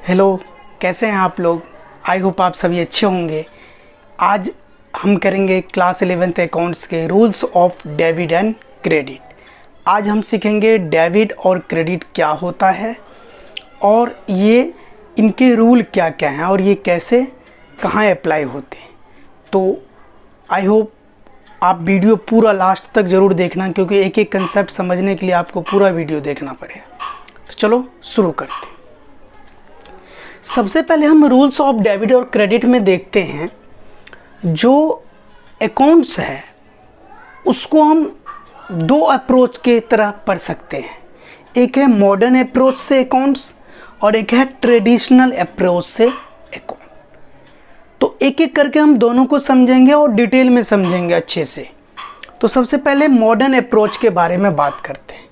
Hello, कैसे हैं आप लोग। आई होप आप सभी अच्छे होंगे। आज हम करेंगे क्लास 11th अकाउंट्स के rules of debit and credit. आज हम सीखेंगे डेबिट और क्रेडिट क्या होता है और ये इनके रूल क्या क्या हैं और ये कैसे कहाँ अप्लाई होते हैं। तो आई होप आप वीडियो पूरा लास्ट तक ज़रूर देखना, क्योंकि एक एक कंसेप्ट समझने के लिए आपको पूरा वीडियो देखना पड़ेगा। तो चलो शुरू करते हैं। सबसे पहले हम रूल्स ऑफ डेबिट और क्रेडिट में देखते हैं, जो अकाउंट्स है उसको हम दो अप्रोच के तरह पढ़ सकते हैं। एक है मॉडर्न अप्रोच से अकाउंट्स और एक है ट्रेडिशनल अप्रोच से अकाउंट। तो एक एक करके हम दोनों को समझेंगे और डिटेल में समझेंगे अच्छे से। तो सबसे पहले मॉडर्न अप्रोच के बारे में बात करते हैं।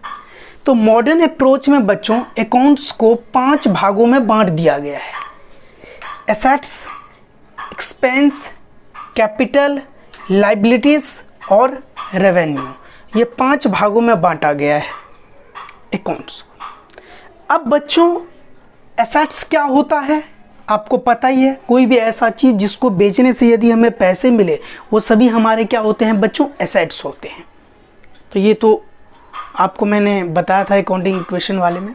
तो मॉडर्न अप्रोच में बच्चों अकाउंट्स को 5 भागों में बांट दिया गया है। एसेट्स, एक्सपेंस, कैपिटल, लायबिलिटीज और रेवेन्यू, ये 5 भागों में बांटा गया है अकाउंट्स को। अब बच्चों एसेट्स क्या होता है आपको पता ही है। कोई भी ऐसा चीज़ जिसको बेचने से यदि हमें पैसे मिले, वो सभी हमारे क्या होते हैं बच्चों, एसेट्स होते हैं। तो ये तो आपको मैंने बताया था अकाउंटिंग इक्वेशन वाले में।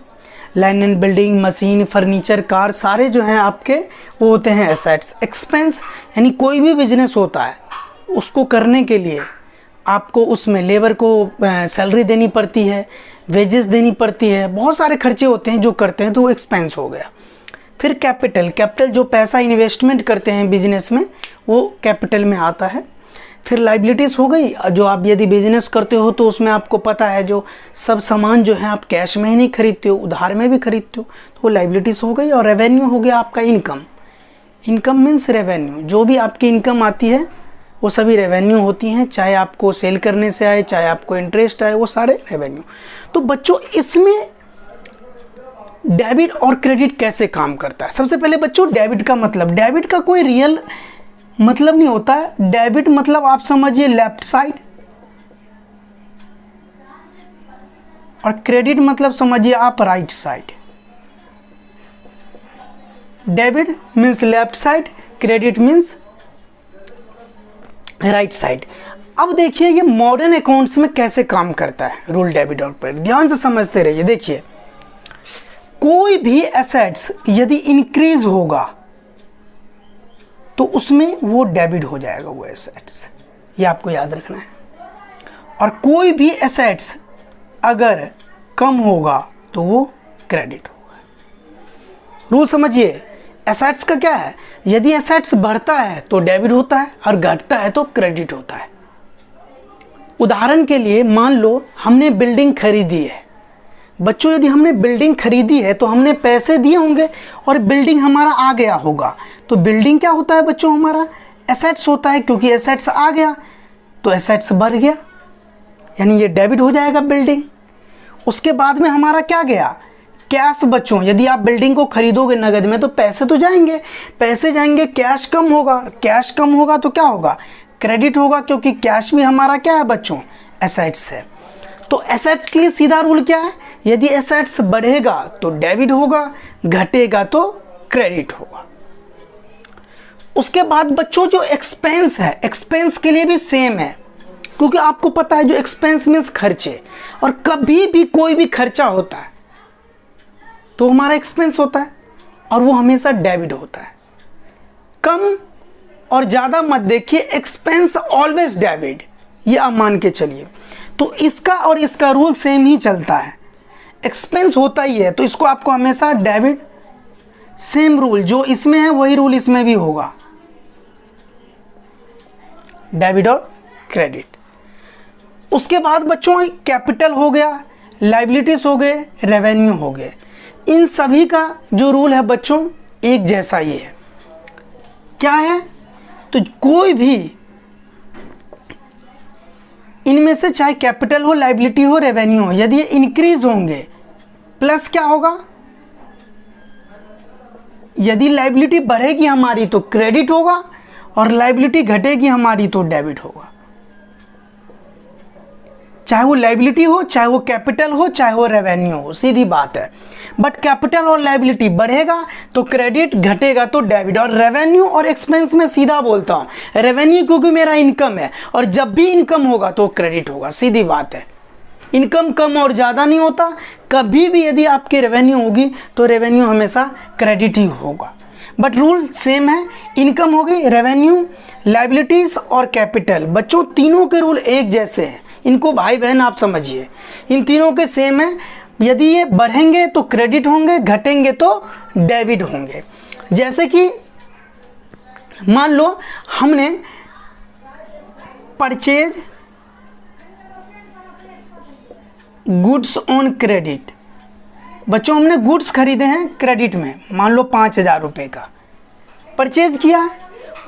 Land and building, machine, furniture, car, सारे जो हैं आपके वो होते हैं एसेट्स। एक्सपेंस यानी कोई भी बिजनेस होता है, उसको करने के लिए आपको उसमें लेबर को सैलरी देनी पड़ती है, वेजेस देनी पड़ती है, बहुत सारे खर्चे होते हैं जो करते हैं, तो वो एक्सपेंस हो गया। फिर कैपिटल जो पैसा इन्वेस्टमेंट करते हैं बिजनेस में, वो कैपिटल में आता है। फिर लायबिलिटीज़ हो गई, जो आप यदि बिजनेस करते हो तो उसमें आपको पता है जो सब सामान जो है आप कैश में ही नहीं खरीदते हो, उधार में भी खरीदते हो, तो वो लायबिलिटीज़ हो गई। और रेवेन्यू हो गया आपका इनकम। इनकम मीन्स रेवेन्यू, जो भी आपकी इनकम आती है वो सभी रेवेन्यू होती हैं, चाहे आपको सेल करने से आए, चाहे आपको इंटरेस्ट आए, वो सारे रेवेन्यू। तो बच्चों इसमें डेबिट और क्रेडिट कैसे काम करता है। सबसे पहले बच्चों डेबिट का मतलब, डेबिट का कोई रियल मतलब नहीं होता है। डेबिट मतलब आप समझिए लेफ्ट साइड, और क्रेडिट मतलब समझिए आप right side. Debit means left side, credit means right side. अब देखिए ये मॉडर्न अकाउंट्स में कैसे काम करता है रूल डेबिट और क्रेडिट, ध्यान से समझते रहिए। देखिए कोई भी एसेट्स यदि इंक्रीज होगा तो उसमें वो डेबिट हो जाएगा वो एसेट्स, ये आपको याद रखना है। और कोई भी एसेट्स अगर कम होगा तो वो क्रेडिट होगा। रूल समझिए, एसेट्स का क्या है, यदि एसेट्स बढ़ता है तो डेबिट होता है और घटता है तो क्रेडिट होता है। उदाहरण के लिए मान लो हमने बिल्डिंग खरीदी है। बच्चों यदि हमने बिल्डिंग खरीदी है तो हमने पैसे दिए होंगे और बिल्डिंग हमारा आ गया होगा, तो बिल्डिंग क्या होता है बच्चों, हमारा एसेट्स होता है, क्योंकि एसेट्स आ गया तो एसेट्स बढ़ गया, यानी ये डेबिट हो जाएगा बिल्डिंग। उसके बाद में हमारा क्या गया, कैश। बच्चों यदि आप बिल्डिंग को खरीदोगे नगद में तो पैसे तो जाएंगे, पैसे जाएंगे, कैश कम होगा, कैश कम होगा तो क्या होगा, क्रेडिट होगा, क्योंकि कैश भी हमारा क्या है बच्चों, एसेट्स है। तो एसेट्स के लिए सीधा रूल क्या है, यदि एसेट्स बढ़ेगा तो डेबिट होगा, घटेगा तो क्रेडिट होगा। उसके बाद बच्चों जो एक्सपेंस है, एक्सपेंस के लिए भी सेम है, क्योंकि आपको पता है जो एक्सपेंस मीन्स खर्चे, और कभी भी कोई भी खर्चा होता है तो हमारा एक्सपेंस होता है और वो हमेशा डेबिट होता है। कम और ज़्यादा मत देखिए, एक्सपेंस ऑलवेज डेबिट, ये आप मान के चलिए। तो इसका और इसका रूल सेम ही चलता है, एक्सपेंस होता ही है तो इसको आपको हमेशा डेबिट, सेम रूल जो इसमें है वही रूल इसमें भी होगा, डेबिट और क्रेडिट। उसके बाद बच्चों कैपिटल हो गया, लायबिलिटीज हो गए, रेवेन्यू हो गए, इन सभी का जो रूल है बच्चों एक जैसा ही है। क्या है, तो कोई भी इनमें से चाहे कैपिटल हो, लायबिलिटी हो, रेवेन्यू हो, यदि ये इंक्रीज होंगे प्लस क्या होगा, यदि लायबिलिटी बढ़ेगी हमारी तो क्रेडिट होगा और लायबिलिटी घटेगी हमारी तो डेबिट होगा। चाहे वो लायबिलिटी हो, चाहे वो कैपिटल हो, चाहे वो रेवेन्यू हो, सीधी बात है। बट कैपिटल और लायबिलिटी बढ़ेगा तो क्रेडिट, घटेगा तो डेबिट। और रेवेन्यू और एक्सपेंस में सीधा बोलता हूँ, रेवेन्यू क्योंकि मेरा इनकम है, और जब भी इनकम होगा तो क्रेडिट होगा, सीधी बात है। इनकम कम और ज़्यादा नहीं होता, कभी भी यदि आपकी रेवेन्यू होगी तो रेवेन्यू हमेशा क्रेडिट ही होगा। बट रूल सेम है, इनकम होगी, रेवेन्यू, लायबिलिटीज़ और कैपिटल। बच्चों तीनों के रूल एक जैसे हैं, इनको भाई बहन आप समझिए, इन तीनों के सेम है। यदि ये बढ़ेंगे तो क्रेडिट होंगे, घटेंगे तो डेबिट होंगे। जैसे कि मान लो हमने परचेज गुड्स ऑन क्रेडिट, बच्चों हमने गुड्स खरीदे हैं क्रेडिट में, मान लो 5,000 रुपये का परचेज किया,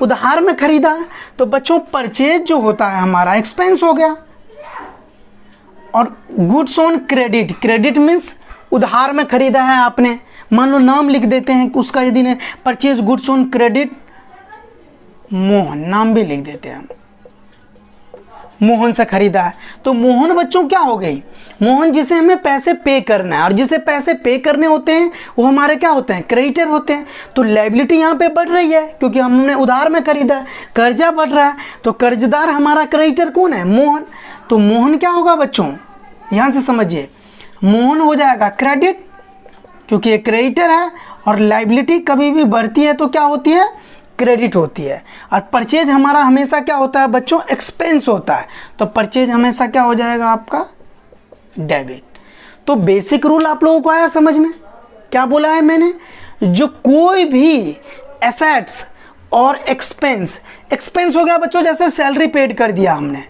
उधार में खरीदा, तो बच्चों परचेज जो होता है हमारा एक्सपेंस हो गया। और goods on credit, credit means उधार में खरीदा है आपने, मान लो नाम लिख देते हैं उसका, यदि ने purchase goods on credit Mohan, नाम भी लिख देते हैं, मोहन से खरीदा है, तो मोहन बच्चों क्या हो गई, मोहन जिसे हमें पैसे पे करना है, और जिसे पैसे पे करने होते हैं वो हमारे क्या होते हैं, क्रेडिटर होते हैं। तो लायबिलिटी यहाँ पे बढ़ रही है क्योंकि हमने उधार में खरीदा है, कर्जा बढ़ रहा है, तो कर्जदार हमारा क्रेडिटर कौन है, मोहन। तो मोहन क्या होगा बच्चों, ध्यान से समझिए, मोहन हो जाएगा क्रेडिट क्योंकि ये क्रेडिटर है, और लायबिलिटी कभी भी बढ़ती है तो क्या होती है, क्रेडिट होती है। और परचेज हमारा हमेशा क्या होता है बच्चों, एक्सपेंस होता है, तो परचेज हमेशा क्या हो जाएगा आपका, डेबिट। तो बेसिक रूल आप लोगों को आया समझ में, क्या बोला है मैंने, जो कोई भी एसेट्स और एक्सपेंस, एक्सपेंस हो गया बच्चों जैसे सैलरी पेड कर दिया हमने,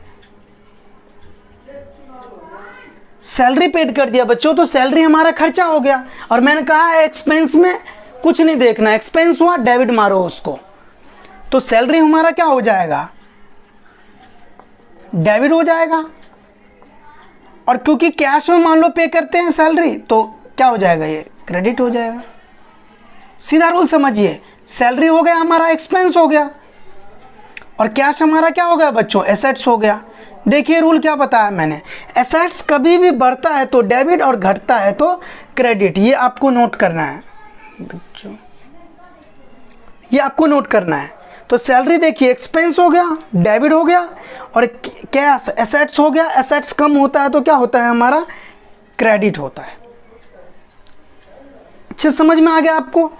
सैलरी पेड कर दिया बच्चों, तो सैलरी हमारा खर्चा हो गया, और मैंने कहा है एक्सपेंस में कुछ नहीं देखना, एक्सपेंस हुआ डेबिट मारो उसको, तो सैलरी हमारा क्या हो जाएगा, डेबिट हो जाएगा। और क्योंकि कैश में मान लो पे करते हैं सैलरी, तो क्या हो जाएगा, ये क्रेडिट हो जाएगा। सीधा रूल समझिए, सैलरी हो गया हमारा एक्सपेंस हो गया, और कैश हमारा क्या हो गया बच्चों, एसेट्स हो गया। देखिए रूल क्या बताया मैंने, एसेट्स कभी भी बढ़ता है तो डेबिट और घटता है तो क्रेडिट, ये आपको नोट करना है बच्चों, ये आपको नोट करना है। तो सैलरी देखिए एक्सपेंस हो गया, डेबिट हो गया, और कैश एसेट्स हो गया, एसेट्स कम होता है तो क्या होता है हमारा, क्रेडिट होता है। अच्छे समझ में आ गया आपको,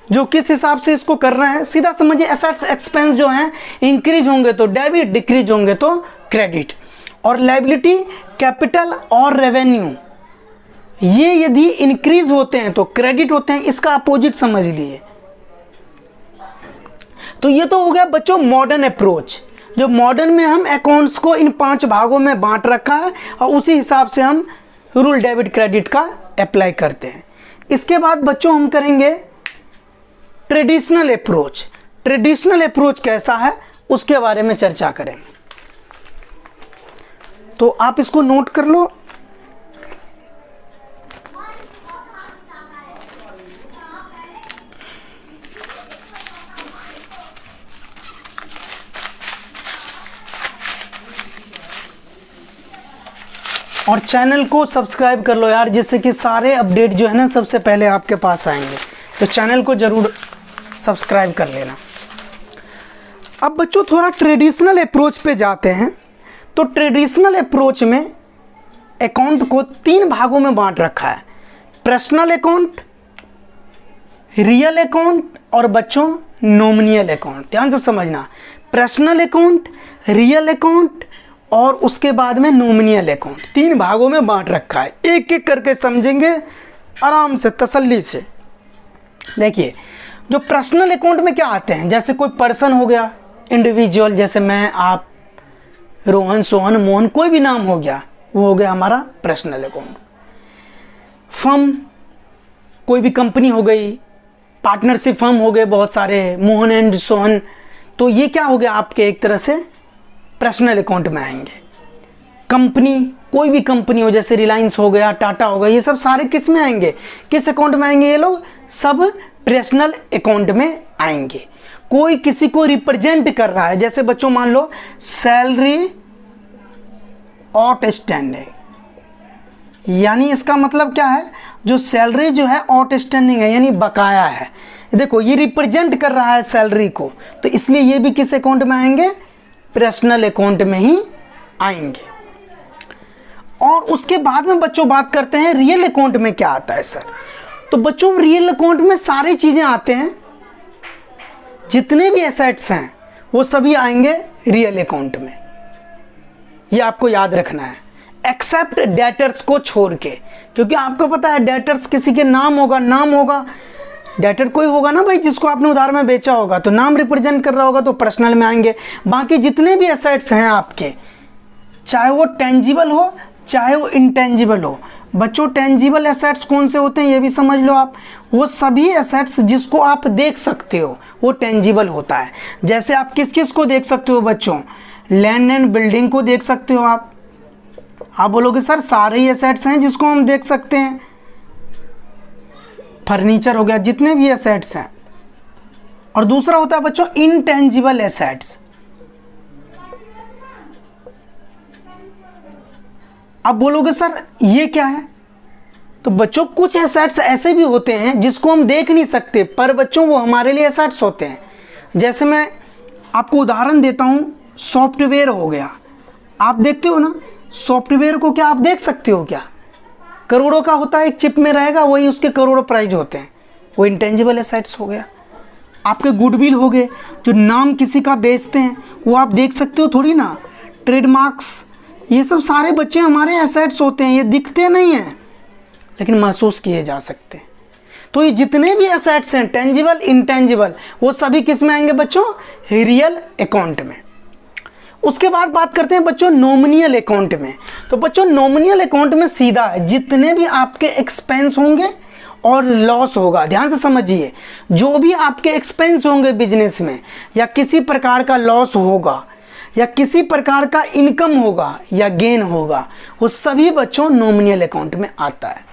जो किस हिसाब से इसको करना है, सीधा समझिए। एसेट्स एक्सपेंस जो हैं इंक्रीज होंगे तो डेबिट, डिक्रीज होंगे तो क्रेडिट। और लायबिलिटी, कैपिटल और रेवेन्यू, ये यदि इंक्रीज होते हैं तो क्रेडिट होते हैं, इसका अपोजिट समझ लिए। तो ये तो हो गया बच्चों मॉडर्न अप्रोच, जो मॉडर्न में हम अकाउंट्स को इन 5 भागों में बांट रखा है, और उसी हिसाब से हम रूल डेबिट क्रेडिट का अप्लाई करते हैं। इसके बाद बच्चों हम करेंगे ट्रेडिशनल अप्रोच। ट्रेडिशनल अप्रोच कैसा है उसके बारे में चर्चा करेंगे, तो आप इसको नोट कर लो। और चैनल को सब्सक्राइब कर लो यार, जिससे कि सारे अपडेट जो है ना सबसे पहले आपके पास आएंगे, तो चैनल को ज़रूर सब्सक्राइब कर लेना। अब बच्चों थोड़ा ट्रेडिशनल अप्रोच पे जाते हैं। तो ट्रेडिशनल अप्रोच में अकाउंट को 3 भागों में बांट रखा है, पर्सनल अकाउंट, रियल अकाउंट और बच्चों नॉमिनल अकाउंट। ध्यान से समझना, पर्सनल अकाउंट, रियल अकाउंट और उसके बाद में नॉमिनल अकाउंट, 3 भागों में बांट रखा है। एक एक करके समझेंगे आराम से, तसल्ली से। देखिए जो पर्सनल अकाउंट में क्या आते हैं, जैसे कोई पर्सन हो गया, इंडिविजुअल, जैसे मैं, आप, रोहन, सोहन, मोहन, कोई भी नाम हो गया, वो हो गया हमारा पर्सनल अकाउंट। फर्म, कोई भी कंपनी हो गई, पार्टनरशिप फर्म हो गए बहुत सारे, मोहन एंड सोहन, तो ये क्या हो गया आपके एक तरह से पर्सनल अकाउंट में आएंगे। कंपनी, कोई भी कंपनी हो, जैसे रिलायंस हो गया, टाटा हो गया, ये सब सारे किस में आएंगे, किस अकाउंट में आएंगे, ये लोग सब पर्सनल अकाउंट में आएंगे। कोई किसी को रिप्रेजेंट कर रहा है, जैसे बच्चों मान लो सैलरी आउटस्टैंडिंग, यानी इसका मतलब क्या है, जो सैलरी जो है आउटस्टैंडिंग है यानी बकाया है। देखो ये रिप्रेजेंट कर रहा है सैलरी को, तो इसलिए ये भी किस अकाउंट में आएंगे, पर्सनल अकाउंट में ही आएंगे। और उसके बाद में बच्चों बात करते हैं रियल अकाउंट में क्या आता है सर। तो बच्चों रियल अकाउंट में सारी चीज़ें आते हैं, जितने भी एसेट्स हैं वो सभी आएंगे रियल अकाउंट में, ये आपको याद रखना है, एक्सेप्ट डेटर्स को छोड़ के। क्योंकि आपको पता है डेटर्स किसी के नाम होगा, डेटर कोई होगा ना भाई जिसको आपने उधार में बेचा होगा, तो नाम रिप्रेजेंट कर रहा होगा तो पर्सनल में आएंगे। बाकी जितने भी एसेट्स हैं आपके, चाहे वो टेंजिबल हो चाहे वो इंटेंजिबल हो। बच्चों टेंजिबल एसेट्स कौन से होते हैं ये भी समझ लो आप, वो सभी एसेट्स जिसको आप देख सकते हो वो टेंजिबल होता है। जैसे आप किस किस को देख सकते हो बच्चों, लैंड एंड बिल्डिंग को देख सकते हो आप बोलोगे सर सारे ही एसेट्स हैं जिसको हम देख सकते हैं, फर्नीचर हो गया, जितने भी एसेट्स हैं। और दूसरा होता है बच्चों इनटेंजिबल एसेट्स। अब बोलोगे सर ये क्या है, तो बच्चों कुछ एसेट्स ऐसे भी होते हैं जिसको हम देख नहीं सकते, पर बच्चों वो हमारे लिए एसेट्स होते हैं। जैसे मैं आपको उदाहरण देता हूं, सॉफ्टवेयर हो गया, आप देखते हो ना सॉफ्टवेयर को, क्या आप देख सकते हो क्या, करोड़ों का होता है, एक चिप में रहेगा, वही उसके करोड़ों प्राइस होते हैं, वो इंटेंजिबल एसेट्स हो गया। आपके गुडविल हो गए, जो नाम किसी का बेचते हैं वो आप देख सकते हो थोड़ी ना, ट्रेडमार्क्स, ये सब सारे बच्चे हमारे एसेट्स होते हैं, ये दिखते नहीं हैं लेकिन महसूस किए जा सकते हैं। तो ये जितने भी एसेट्स हैं टेंजिबल इंटेंजिबल, वो सभी किस में आएंगे बच्चों, रियल अकाउंट में। उसके बाद बात करते हैं बच्चों नॉमिनियल अकाउंट में। तो बच्चों नॉमिनियल अकाउंट में सीधा है, जितने भी आपके एक्सपेंस होंगे और लॉस होगा, ध्यान से समझिए, जो भी आपके एक्सपेंस होंगे बिजनेस में, या किसी प्रकार का लॉस होगा, या किसी प्रकार का इनकम होगा या गेन होगा, वो सभी बच्चों नॉमिनियल अकाउंट में आता है।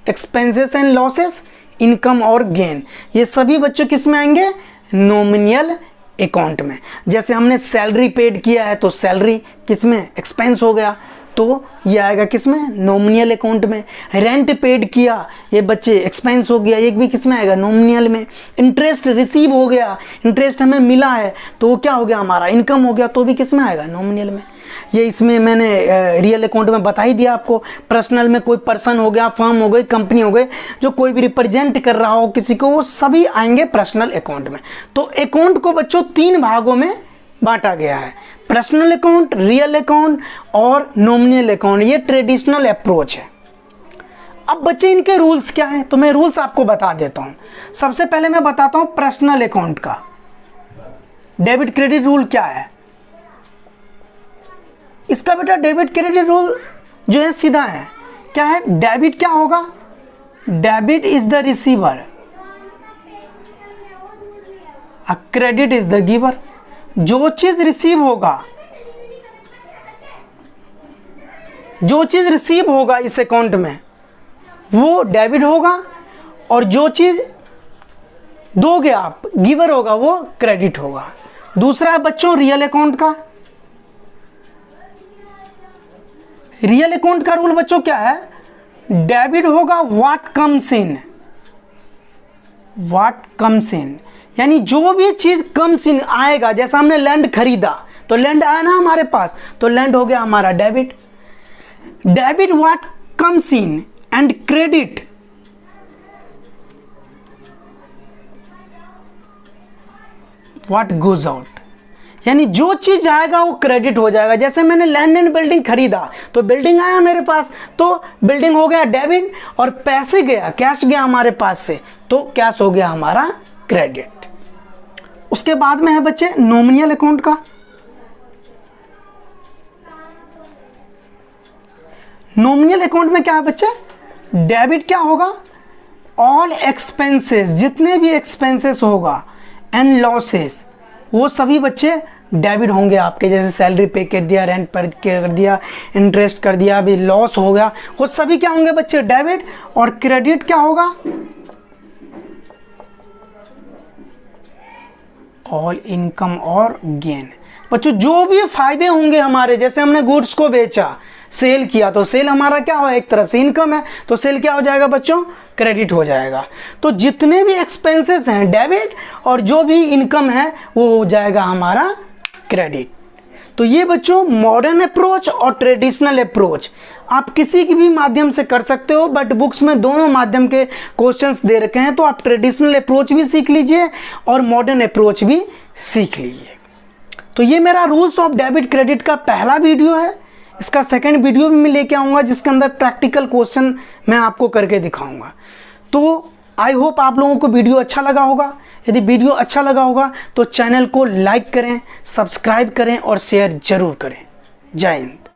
एक्सपेंसेस एंड लॉसेस, इनकम और गेन, ये सभी बच्चों किस में आएंगे, नॉमिनियल अकाउंट में। जैसे हमने सैलरी पेड किया है तो सैलरी किस में, एक्सपेंस हो गया, तो ये आएगा किस में, नॉमिनियल अकाउंट में। रेंट पेड किया, ये बच्चे एक्सपेंस हो गया, ये भी किस में आएगा, नॉमिनियल में। इंटरेस्ट रिसीव हो गया, इंटरेस्ट हमें मिला है तो वो क्या हो गया, हमारा इनकम हो गया, तो भी किस में आएगा, नॉमिनियल में। ये इसमें मैंने रियल अकाउंट में बता ही दिया आपको। पर्सनल में कोई पर्सन हो गया, फर्म हो गई, कंपनी हो गई, जो कोई भी रिप्रेजेंट कर रहा हो किसी को, वो सभी आएंगे पर्सनल अकाउंट में। तो अकाउंट को बच्चों 3 भागों में बांटा गया है, पर्सनल अकाउंट, रियल अकाउंट और नॉमिनियल अकाउंट। ये ट्रेडिशनल अप्रोच है। अब बच्चे इनके रूल्स क्या हैं, तो मैं रूल्स आपको बता देता हूं। सबसे पहले मैं बताता हूं पर्सनल अकाउंट का डेबिट क्रेडिट रूल क्या है। इसका बेटा डेबिट क्रेडिट रूल जो है सीधा है, क्या है, डेबिट क्या होगा, debit is the receiver, credit is the giver. जो चीज रिसीव होगा, जो चीज रिसीव होगा इस अकाउंट में वो डेबिट होगा, और जो चीज दोगे आप, गिवर होगा, वो क्रेडिट होगा। दूसरा है बच्चों रियल अकाउंट का। रियल अकाउंट का रूल बच्चों क्या है, डेबिट होगा what comes in, what comes in, यानी जो भी चीज कम्स इन आएगा। जैसा हमने लैंड खरीदा तो लैंड आया ना हमारे पास, तो लैंड हो गया हमारा debit. Debit what comes in and credit what goes out, यानी जो चीज आएगा वो क्रेडिट हो जाएगा। जैसे मैंने लैंड एंड बिल्डिंग खरीदा तो बिल्डिंग आया मेरे पास, तो बिल्डिंग हो गया डेबिट, और पैसे गया, कैश गया हमारे पास से, तो कैश हो गया हमारा क्रेडिट। उसके बाद में है बच्चे नॉमिनियल अकाउंट का। नॉमिनियल अकाउंट में क्या है बच्चे, डेबिट क्या होगा, ऑल एक्सपेंसेस, जितने भी एक्सपेंसेस होगा, एंड लॉसेस, वो सभी बच्चे डेबिट होंगे आपके। जैसे सैलरी पे कर दिया, रेंट पे कर दिया, इंटरेस्ट कर दिया, अभी लॉस हो गया, वो सभी क्या होंगे बच्चे, डेबिट। और क्रेडिट क्या होगा, ऑल इनकम और गेन। बच्चों जो भी फायदे होंगे हमारे, जैसे हमने गुड्स को बेचा, सेल किया तो सेल हमारा क्या हो, एक तरफ से इनकम है, तो सेल क्या हो जाएगा बच्चों, क्रेडिट हो जाएगा। तो जितने भी एक्सपेंसेस हैं डेबिट और जो भी इनकम है वो हो जाएगा हमारा क्रेडिट। तो ये बच्चों मॉडर्न अप्रोच और ट्रेडिशनल अप्रोच आप किसी की भी माध्यम से कर सकते हो, बट बुक्स में दोनों माध्यम के क्वेश्चंस दे रखे हैं, तो आप ट्रेडिशनल अप्रोच भी सीख लीजिए और मॉडर्न अप्रोच भी सीख लीजिए। तो ये मेरा रूल्स ऑफ डेबिट क्रेडिट का पहला वीडियो है। इसका सेकंड वीडियो भी मैं लेके आऊँगा जिसके अंदर प्रैक्टिकल क्वेश्चन मैं आपको करके दिखाऊँगा। तो आई होप आप लोगों को वीडियो अच्छा लगा होगा। यदि वीडियो अच्छा लगा होगा तो चैनल को लाइक करें, सब्सक्राइब करें और शेयर जरूर करें। जय हिंद।